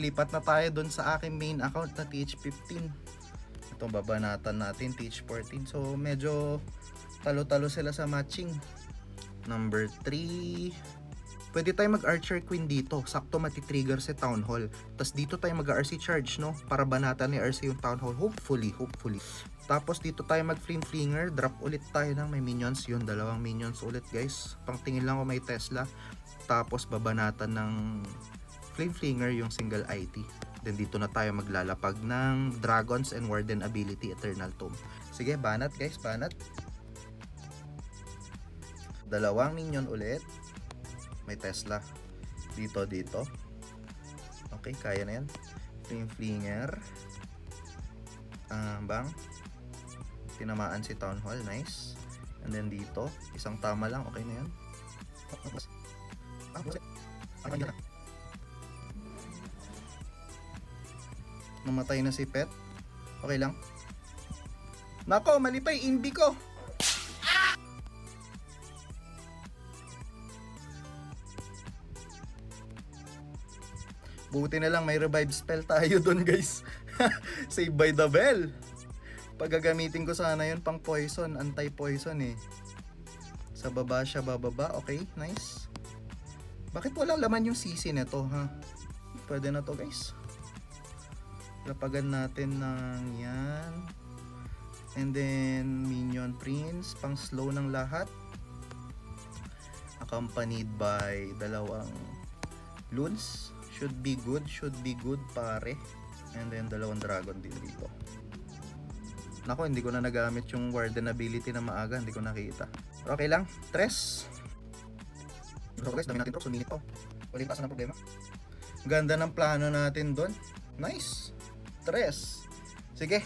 lipat na tayo dun sa aking main account na TH15. Ito babanatan natin TH14. So medyo talo-talo sila sa matching. Number 3. Pwede tayo mag-Archer Queen dito. Sakto matitrigger si Town Hall. Tapos dito tayo mag-RC Charge, no? Para banatan ni RC yung Town Hall. Hopefully. Tapos dito tayo mag-Flame Flinger. Drop ulit tayo ng may minions. Yun, dalawang minions ulit guys. Pangtingin lang ko may Tesla. Tapos babanatan ng Flame Flinger yung single IT. Then dito na tayo maglalapag ng Dragons and Warden ability Eternal Tomb. Sige, banat guys, banat. Dalawang minion ulit. May Tesla. Dito. Okay, kaya na yan. Flame Flinger. Bang. Tinamaan si Town Hall. Nice. And then dito. Isang tama lang. Okay na yan. Namatay na si Pet. Okay lang. Nako, mali pa yung inbi ko. Buti na lang may revive spell tayo dun guys. Save by the bell. Pag gagamitin ko sana yun pang poison, anti-poison eh. Sa baba siya bababa. Okay, nice. Bakit walang laman yung CC nito ha? Pwede na to guys. Lapagan natin ng yan. And then Minion Prince, pang slow ng lahat. Accompanied by dalawang loons. Should be good pare. And then dalawang dragon din dito. Nako, hindi ko na nagamit yung Warden ability na maaga, hindi ko nakita. Pero okay lang, tres. So guys, dami natin drops, suminit pa. Walang taas na problema. Ganda ng plano natin doon. Nice. Tres. Sige,